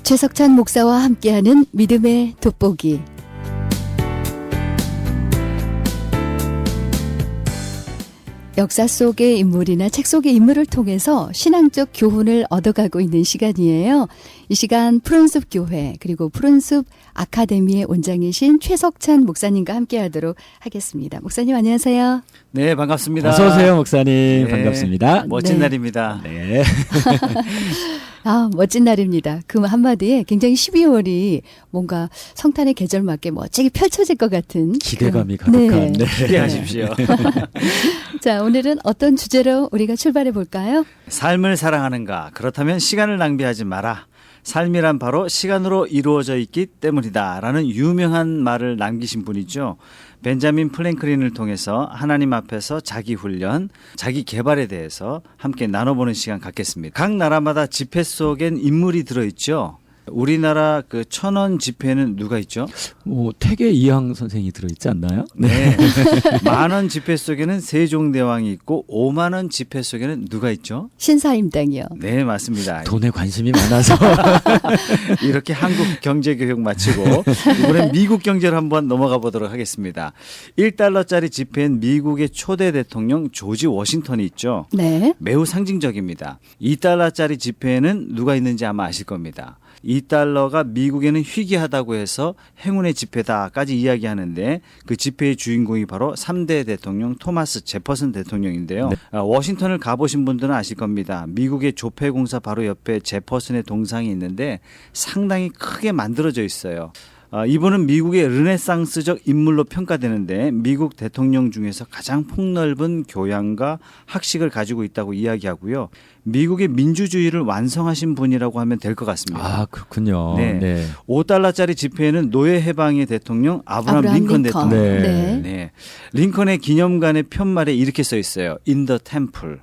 최석찬 목사와 함께하는 믿음의 돋보기. 역사 속의 인물이나 책 속의 인물을 통해서 신앙적 교훈을 얻어가고 있는 시간이에요. 이 시간 푸른숲 교회 그리고 푸른숲 아카데미의 원장이신 최석찬 목사님과 함께하도록 하겠습니다. 목사님 안녕하세요. 네, 반갑습니다. 어서 오세요, 목사님. 네, 반갑습니다. 멋진 네. 날입니다. 네. 아, 멋진 날입니다. 그 한마디에 굉장히 12월이 뭔가 성탄의 계절 맞게 멋지게 펼쳐질 것 같은 기대감이 그런- 가득한. 네. 기대하십시오. 자, 오늘은 어떤 주제로 우리가 출발해 볼까요? 삶을 사랑하는가? 그렇다면 시간을 낭비하지 마라. 삶이란 바로 시간으로 이루어져 있기 때문이다. 라는 유명한 말을 남기신 분이죠. 벤자민 플랭클린을 통해서 하나님 앞에서 자기 훈련, 자기 개발에 대해서 함께 나눠보는 시간 갖겠습니다. 각 나라마다 지폐 속엔 인물이 들어있죠. 우리나라 그 1,000원 지폐는 누가 있죠? 뭐 태계 이항 선생이 들어있지 않나요? 네. 10,000원 지폐 속에는 세종대왕이 있고 50,000원 지폐 속에는 누가 있죠? 신사임당이요. 네, 맞습니다. 돈에 관심이 많아서. 이렇게 한국 경제교육 마치고 이번엔 미국 경제로 한번 넘어가 보도록 하겠습니다. 1달러짜리 지폐엔 미국의 초대 대통령 조지 워싱턴이 있죠. 네. 매우 상징적입니다. 2달러짜리 지폐에는 누가 있는지 아마 아실 겁니다. 2달러가 미국에는 희귀하다고 해서 행운의 지폐다까지 이야기하는데 그 지폐의 주인공이 바로 3대 대통령 토마스 제퍼슨 대통령인데요. 워싱턴을 가보신 분들은 아실 겁니다. 미국의 조폐공사 바로 옆에 제퍼슨의 동상이 있는데 상당히 크게 만들어져 있어요. 이분은 미국의 르네상스적 인물로 평가되는데 미국 대통령 중에서 가장 폭넓은 교양과 학식을 가지고 있다고 이야기하고요. 미국의 민주주의를 완성하신 분이라고 하면 될 것 같습니다. 아, 그렇군요. 네. 네. 5달러짜리 지폐에는 노예 해방의 대통령 아브라함 링컨 대통령. 네. 네. 네. 링컨의 기념관의 편말에 이렇게 써 있어요. In the temple.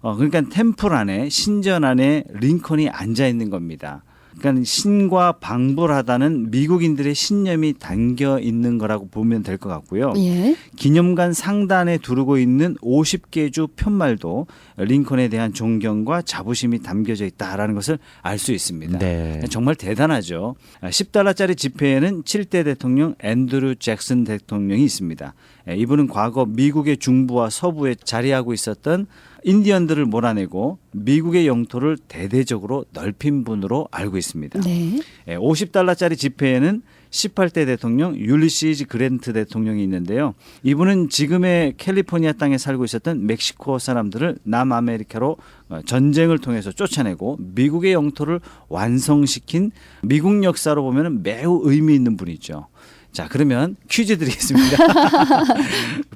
그러니까 템플 안에 신전 안에 링컨이 앉아 있는 겁니다. 그러니까 신과 방불하다는 미국인들의 신념이 담겨 있는 거라고 보면 될 것 같고요. 예. 기념관 상단에 두르고 있는 50개 주 편말도 링컨에 대한 존경과 자부심이 담겨져 있다라는 것을 알 수 있습니다. 네. 정말 대단하죠. 10달러짜리 지폐에는 7대 대통령 앤드류 잭슨 대통령이 있습니다. 이분은 과거 미국의 중부와 서부에 자리하고 있었던 인디언들을 몰아내고 미국의 영토를 대대적으로 넓힌 분으로 알고 있습니다. 네. 50달러짜리 지폐에는 18대 대통령 율리시즈 그랜트 대통령이 있는데요. 이분은 지금의 캘리포니아 땅에 살고 있었던 멕시코 사람들을 남아메리카로 전쟁을 통해서 쫓아내고 미국의 영토를 완성시킨 미국 역사로 보면 매우 의미 있는 분이죠. 자, 그러면 퀴즈 드리겠습니다.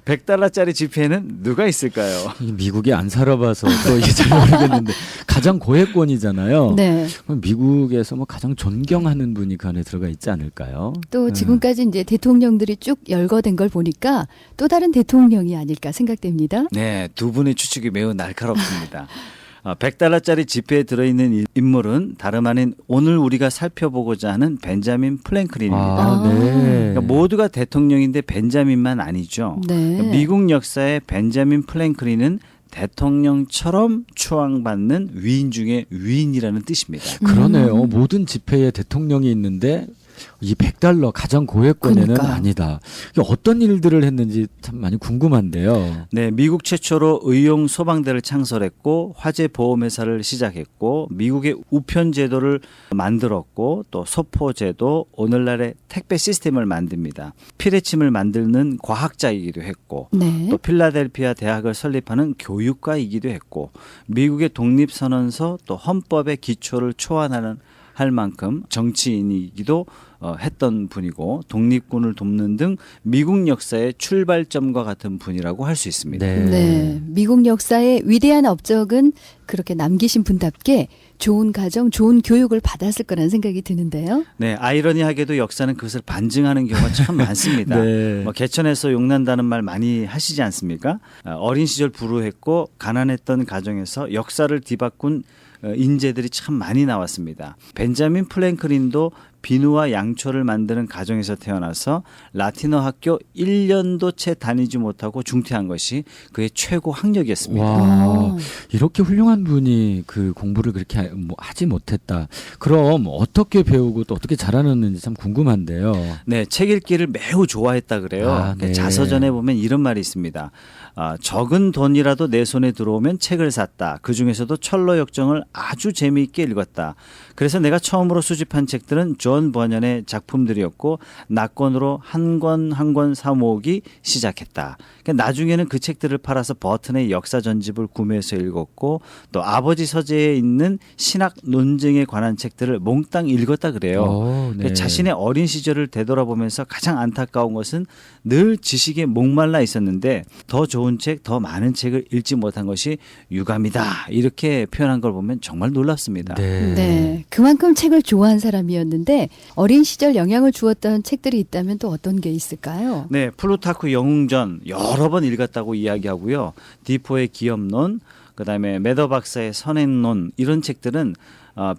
100달러짜리 지폐는 누가 있을까요? 미국에 안 살아봐서 또 이게 잘 모르겠는데 가장 고액권이잖아요. 네. 그럼 미국에서 뭐 가장 존경하는 분이 그 안에 들어가 있지 않을까요? 또 지금까지 이제 대통령들이 쭉 열거된 걸 보니까 또 다른 대통령이 아닐까 생각됩니다. 네, 두 분의 추측이 매우 날카롭습니다. 100달러짜리 지폐에 들어있는 인물은 다름 아닌 오늘 우리가 살펴보고자 하는 벤자민 플랭클린입니다. 아, 네. 그러니까 모두가 대통령인데 벤자민만 아니죠. 네. 그러니까 미국 역사의 벤자민 플랭클린은 대통령처럼 추앙받는 위인 중에 위인이라는 뜻입니다. 그러네요. 모든 지폐에 대통령이 있는데 이 100달러 가장 고액권에는 그러니까. 아니다. 이게 어떤 일들을 했는지 참 많이 궁금한데요. 네, 미국 최초로 의용 소방대를 창설했고 화재 보험회사를 시작했고 미국의 우편 제도를 만들었고 또 소포 제도, 오늘날의 택배 시스템을 만듭니다. 피레침을 만드는 과학자이기도 했고 네. 또 필라델피아 대학을 설립하는 교육가이기도 했고 미국의 독립선언서 또 헌법의 기초를 초안하는 할 만큼 정치인이기도 했던 분이고 독립군을 돕는 등 미국 역사의 출발점과 같은 분이라고 할 수 있습니다. 네. 미국 역사의 위대한 업적은 그렇게 남기신 분답게 좋은 가정, 좋은 교육을 받았을 거라는 생각이 드는데요. 네, 아이러니하게도 역사는 그것을 반증하는 경우가 참 많습니다. 네. 뭐 개천에서 용난다는 말 많이 하시지 않습니까? 어린 시절 불우했고 가난했던 가정에서 역사를 뒤바꾼 인재들이 참 많이 나왔습니다. 벤자민 플랭클린도 비누와 양초를 만드는 가정에서 태어나서 라틴어 학교 1년도 채 다니지 못하고 중퇴한 것이 그의 최고 학력이었습니다. 와, 이렇게 훌륭한 분이 그 공부를 그렇게 하지 못했다. 그럼 어떻게 배우고 또 어떻게 자라났는지 참 궁금한데요. 네, 책 읽기를 매우 좋아했다 그래요. 아, 네. 자서전에 보면 이런 말이 있습니다. 적은 돈이라도 내 손에 들어오면 책을 샀다. 그중에서도 철로 역정을 아주 재미있게 읽었다. 그래서 내가 처음으로 수집한 책들은 존 버년의 작품들이었고 낙권으로 한 권 한 권 사 모으기 시작했다. 그러니까 나중에는 그 책들을 팔아서 버튼의 역사 전집을 구매해서 읽었고 또 아버지 서재에 있는 신학 논쟁에 관한 책들을 몽땅 읽었다 그래요. 네. 자신의 어린 시절을 되돌아보면서 가장 안타까운 것은 늘 지식에 목말라 있었는데 더 좋은 책, 더 많은 책을 읽지 못한 것이 유감이다. 이렇게 표현한 걸 보면 정말 놀랍습니다. 네. 그만큼 책을 좋아한 사람이었는데 어린 시절 영향을 주었던 책들이 있다면 또 어떤 게 있을까요? 네, 플루타크 영웅전 여러 번 읽었다고 이야기하고요. 디포의 기업론, 그다음에 매더 박사의 선행론 이런 책들은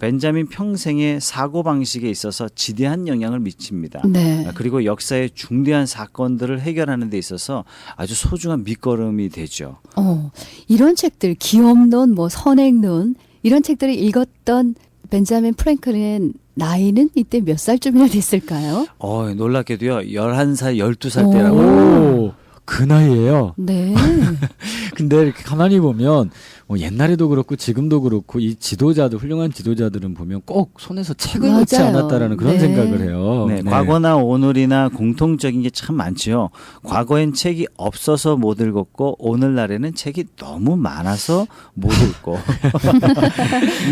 벤자민 평생의 사고방식에 있어서 지대한 영향을 미칩니다. 네. 그리고 역사의 중대한 사건들을 해결하는 데 있어서 아주 소중한 밑거름이 되죠. 이런 책들, 기업론, 뭐 선행론 이런 책들을 읽었던 벤자민 프랭클린의 나이는 이때 몇 살쯤이나 됐을까요? 놀랍게도요. 11살, 12살 때라고. 오, 그 나이에요. 네. 근데 이렇게 가만히 보면 뭐 옛날에도 그렇고 지금도 그렇고 이 지도자들 훌륭한 지도자들은 보면 꼭 손에서 책을 놓지 맞아요. 않았다라는 그런 네. 생각을 해요. 네, 과거나 오늘이나 공통적인 게 참 많지요. 과거엔 책이 없어서 못 읽었고 오늘날에는 책이 너무 많아서 못 읽고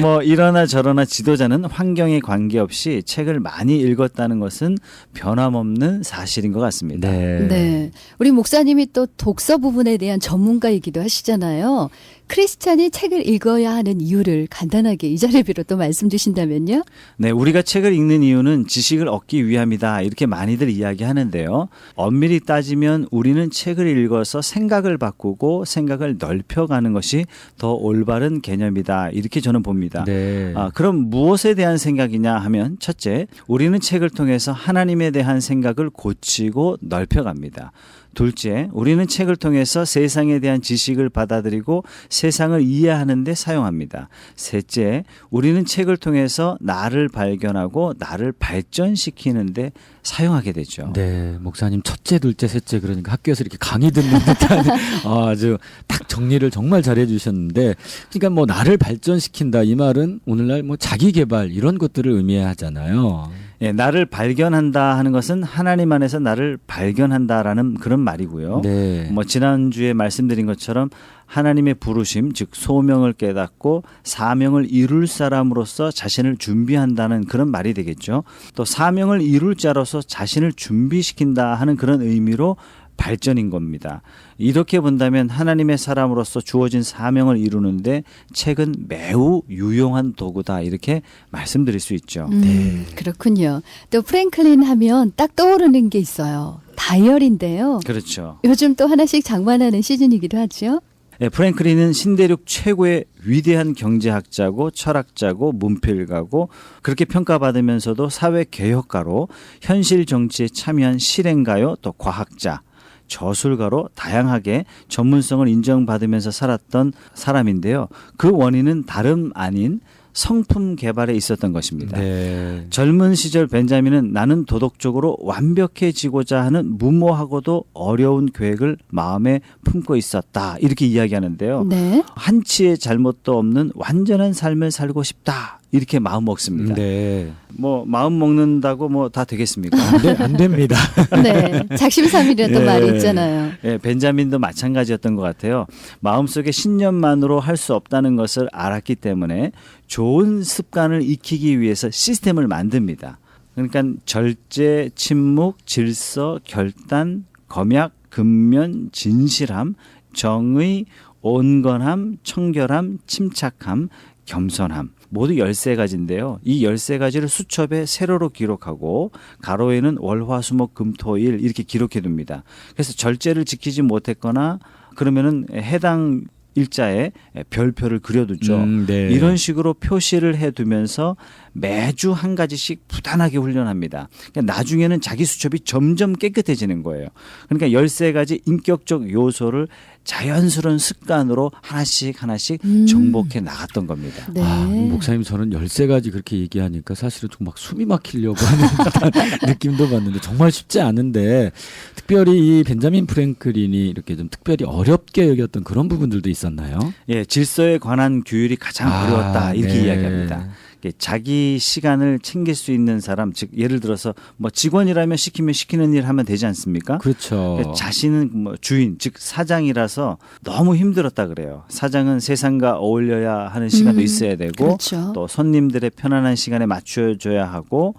뭐 이러나 저러나 지도자는 환경에 관계없이 책을 많이 읽었다는 것은 변함없는 사실인 것 같습니다. 네. 우리 목사님이 또 독서 부분에 대한 전문가이기도 하시잖아요. 크리스찬이 책을 읽어야 하는 이유를 간단하게 이 자리를 빌어 또 말씀 주신다면요. 네, 우리가 책을 읽는 이유는 지식을 얻기 위함이다. 이렇게 많이들 이야기하는데요. 엄밀히 따지면 우리는 책을 읽어서 생각을 바꾸고 생각을 넓혀가는 것이 더 올바른 개념이다. 이렇게 저는 봅니다. 네. 그럼 무엇에 대한 생각이냐 하면 첫째, 우리는 책을 통해서 하나님에 대한 생각을 고치고 넓혀갑니다. 둘째, 우리는 책을 통해서 세상에 대한 지식을 받아들이고 세상을 이해하는 데 사용합니다. 셋째, 우리는 책을 통해서 나를 발견하고 나를 발전시키는 데 사용하게 되죠. 네, 목사님 첫째, 둘째, 셋째 그러니까 학교에서 이렇게 강의 듣는 듯한 아주 딱 정리를 정말 잘해 주셨는데 그러니까 뭐 나를 발전시킨다 이 말은 오늘날 뭐 자기 개발 이런 것들을 의미하잖아요. 예, 나를 발견한다 하는 것은 하나님 안에서 나를 발견한다라는 그런 말이고요. 네. 뭐 지난주에 말씀드린 것처럼 하나님의 부르심, 즉 소명을 깨닫고 사명을 이룰 사람으로서 자신을 준비한다는 그런 말이 되겠죠. 또 사명을 이룰 자로서 자신을 준비시킨다 하는 그런 의미로 발전인 겁니다. 이렇게 본다면 하나님의 사람으로서 주어진 사명을 이루는데 책은 매우 유용한 도구다 이렇게 말씀드릴 수 있죠. 네. 그렇군요. 또 프랭클린 하면 딱 떠오르는 게 있어요. 다이어리인데요. 그렇죠. 요즘 또 하나씩 장만하는 시즌이기도 하죠. 네, 프랭클린은 신대륙 최고의 위대한 경제학자고 철학자고 문필가고 그렇게 평가받으면서도 사회개혁가로 현실 정치에 참여한 실행가요 또 과학자 저술가로 다양하게 전문성을 인정받으면서 살았던 사람인데요. 그 원인은 다름 아닌 성품 개발에 있었던 것입니다. 네. 젊은 시절 벤자민은 나는 도덕적으로 완벽해지고자 하는 무모하고도 어려운 계획을 마음에 품고 있었다. 이렇게 이야기하는데요. 네. 한치의 잘못도 없는 완전한 삶을 살고 싶다. 이렇게 마음 먹습니다. 네. 뭐 마음 먹는다고 뭐 다 되겠습니까? 안 됩니다. 네. 작심삼일이라는 또 예. 말이 있잖아요. 예, 벤자민도 마찬가지였던 것 같아요. 마음속에 신념만으로 할 수 없다는 것을 알았기 때문에 좋은 습관을 익히기 위해서 시스템을 만듭니다. 그러니까 절제, 침묵, 질서, 결단, 검약, 근면, 진실함, 정의, 온건함, 청결함, 침착함, 겸손함. 모두 13가지인데요. 이 13가지를 수첩에 세로로 기록하고 가로에는 월화수목금토일 이렇게 기록해 둡니다. 그래서 절제를 지키지 못했거나 그러면은 해당 일자에 별표를 그려두죠. 네. 이런 식으로 표시를 해두면서 매주 한 가지씩 부단하게 훈련합니다. 그러니까 나중에는 자기 수첩이 점점 깨끗해지는 거예요. 그러니까 13가지 인격적 요소를 자연스러운 습관으로 하나씩 정복해 나갔던 겁니다. 네. 목사님 저는 13가지 그렇게 얘기하니까 사실은 좀 막 숨이 막히려고 하는 듯한 느낌도 받는데 정말 쉽지 않은데 특별히 이 벤자민 프랭클린이 이렇게 좀 특별히 어렵게 여겼던 그런 부분들도 있었나요? 예, 질서에 관한 규율이 가장 어려웠다 이렇게 네. 이야기합니다. 자기 시간을 챙길 수 있는 사람, 즉 예를 들어서 뭐 직원이라면 시키면 시키는 일 하면 되지 않습니까? 그렇죠. 자신은 뭐 주인, 즉 사장이라서 너무 힘들었다 그래요. 사장은 세상과 어울려야 하는 시간도 있어야 되고 그렇죠. 또 손님들의 편안한 시간에 맞춰줘야 하고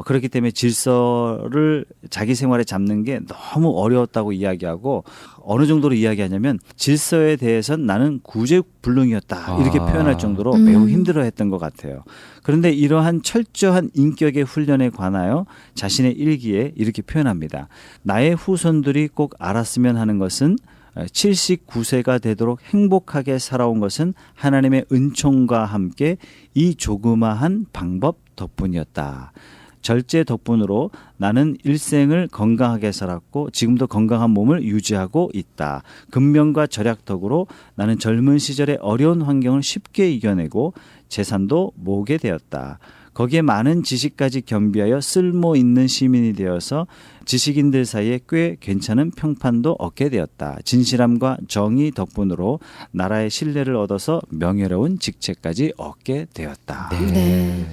그렇기 때문에 질서를 자기 생활에 잡는 게 너무 어려웠다고 이야기하고 어느 정도로 이야기하냐면 질서에 대해서는 나는 구제불능이었다 이렇게 표현할 정도로 매우 힘들어했던 것 같아요. 그런데 이러한 철저한 인격의 훈련에 관하여 자신의 일기에 이렇게 표현합니다. 나의 후손들이 꼭 알았으면 하는 것은 79세가 되도록 행복하게 살아온 것은 하나님의 은총과 함께 이 조그마한 방법 덕분이었다. 절제 덕분으로 나는 일생을 건강하게 살았고 지금도 건강한 몸을 유지하고 있다. 근면과 절약 덕으로 나는 젊은 시절의 어려운 환경을 쉽게 이겨내고 재산도 모으게 되었다. 거기에 많은 지식까지 겸비하여 쓸모 있는 시민이 되어서 지식인들 사이에 꽤 괜찮은 평판도 얻게 되었다. 진실함과 정의 덕분으로 나라의 신뢰를 얻어서 명예로운 직책까지 얻게 되었다. 네.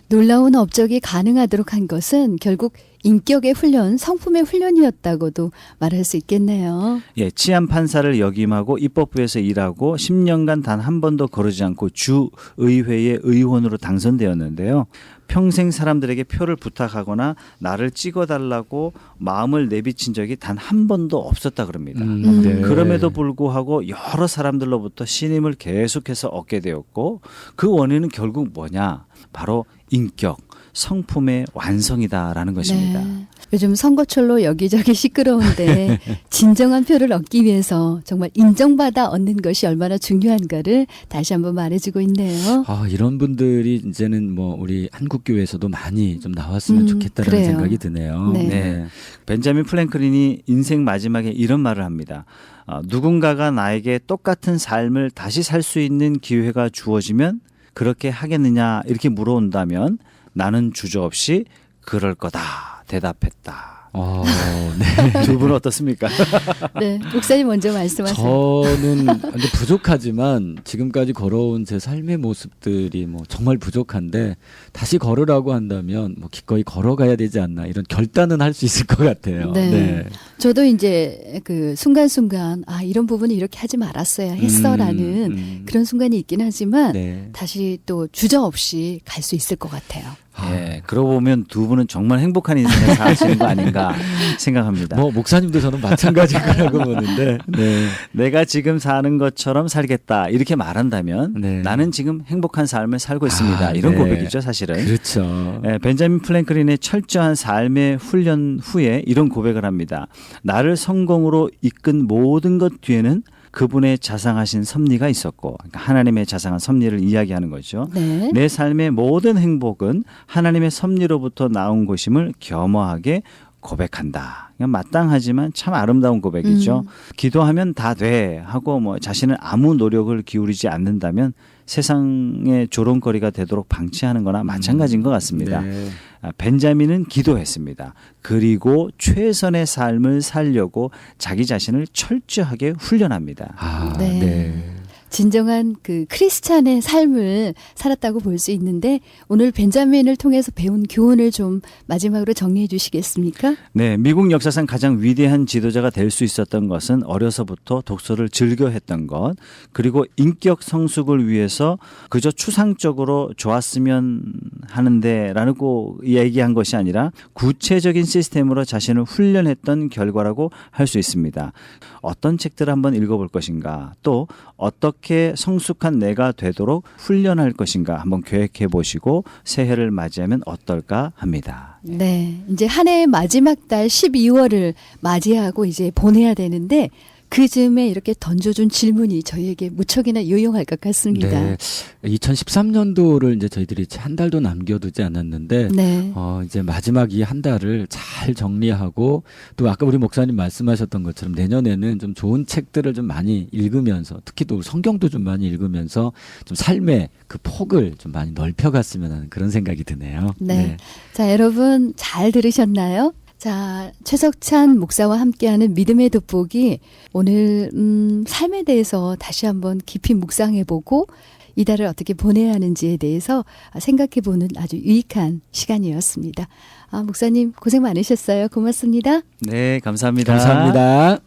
놀라운 업적이 가능하도록 한 것은 결국 인격의 훈련, 성품의 훈련이었다고도 말할 수 있겠네요. 예, 치안 판사를 역임하고 입법부에서 일하고 10년간 단 한 번도 거르지 않고 주의회의 의원으로 당선되었는데요. 평생 사람들에게 표를 부탁하거나 나를 찍어달라고 마음을 내비친 적이 단 한 번도 없었다 그럽니다. 네. 그럼에도 불구하고 여러 사람들로부터 신임을 계속해서 얻게 되었고 그 원인은 결국 뭐냐? 바로 인격, 성품의 완성이다라는 것입니다. 네. 요즘 선거철로 여기저기 시끄러운데 진정한 표를 얻기 위해서 정말 인정받아 얻는 것이 얼마나 중요한가를 다시 한번 말해주고 있네요. 이런 분들이 이제는 뭐 우리 한국교회에서도 많이 좀 나왔으면 좋겠다는 그래요. 생각이 드네요. 네. 네. 벤자민 플랭클린이 인생 마지막에 이런 말을 합니다. 누군가가 나에게 똑같은 삶을 다시 살 수 있는 기회가 주어지면 그렇게 하겠느냐 이렇게 물어온다면 나는 주저없이 그럴 거다 대답했다. 네. 두 분은 어떻습니까? 네, 목사님 먼저 말씀하세요. 저는 근데 부족하지만 지금까지 걸어온 제 삶의 모습들이 뭐 정말 부족한데 다시 걸으라고 한다면 뭐 기꺼이 걸어가야 되지 않나 이런 결단은 할 수 있을 것 같아요. 네. 저도 이제 그 순간순간 이런 부분은 이렇게 하지 말았어야 했어라는 그런 순간이 있긴 하지만 네. 다시 또 주저없이 갈 수 있을 것 같아요. 예, 그러고 보면 두 분은 정말 행복한 인생을 사시는 거 아닌가 생각합니다. 뭐 목사님도 저는 마찬가지일 거라고 보는데 네. 내가 지금 사는 것처럼 살겠다 이렇게 말한다면 네. 나는 지금 행복한 삶을 살고 있습니다. 이런 네. 고백이죠 사실은. 그렇죠. 예, 벤자민 플랭클린의 철저한 삶의 훈련 후에 이런 고백을 합니다. 나를 성공으로 이끈 모든 것 뒤에는 그분의 자상하신 섭리가 있었고 그러니까 하나님의 자상한 섭리를 이야기하는 거죠. 네. 내 삶의 모든 행복은 하나님의 섭리로부터 나온 것임을 겸허하게 고백한다. 그냥 마땅하지만 참 아름다운 고백이죠. 기도하면 다 돼 하고 뭐 자신은 아무 노력을 기울이지 않는다면 세상의 조롱거리가 되도록 방치하는 거나 마찬가지인 것 같습니다. 네. 벤자민은 기도했습니다. 그리고 최선의 삶을 살려고 자기 자신을 철저하게 훈련합니다. 네. 네. 진정한 그 크리스찬의 삶을 살았다고 볼 수 있는데 오늘 벤자민을 통해서 배운 교훈을 좀 마지막으로 정리해 주시겠습니까? 네, 미국 역사상 가장 위대한 지도자가 될 수 있었던 것은 어려서부터 독서를 즐겨 했던 것, 그리고 인격 성숙을 위해서 그저 추상적으로 좋았으면 하는데라고 얘기한 것이 아니라 구체적인 시스템으로 자신을 훈련했던 결과라고 할 수 있습니다. 어떤 책들을 한번 읽어볼 것인가, 또 어떻게 성숙한 내가 되도록 훈련할 것인가 한번 계획해 보시고 새해를 맞이하면 어떨까 합니다. 네. 이제 한 해의 마지막 달 12월을 맞이하고 이제 보내야 되는데 그 즈음에 이렇게 던져준 질문이 저희에게 무척이나 유용할 것 같습니다. 네. 2013년도를 이제 저희들이 한 달도 남겨두지 않았는데 네. 이제 마지막 이 한 달을 잘 정리하고 또 아까 우리 목사님 말씀하셨던 것처럼 내년에는 좀 좋은 책들을 좀 많이 읽으면서 특히 또 성경도 좀 많이 읽으면서 좀 삶의 그 폭을 좀 많이 넓혀갔으면 하는 그런 생각이 드네요. 네. 자, 여러분 잘 들으셨나요? 자, 최석찬 목사와 함께하는 믿음의 돋보기 오늘 삶에 대해서 다시 한번 깊이 묵상해보고 이달을 어떻게 보내야 하는지에 대해서 생각해보는 아주 유익한 시간이었습니다. 목사님 고생 많으셨어요. 고맙습니다. 네, 감사합니다. 감사합니다.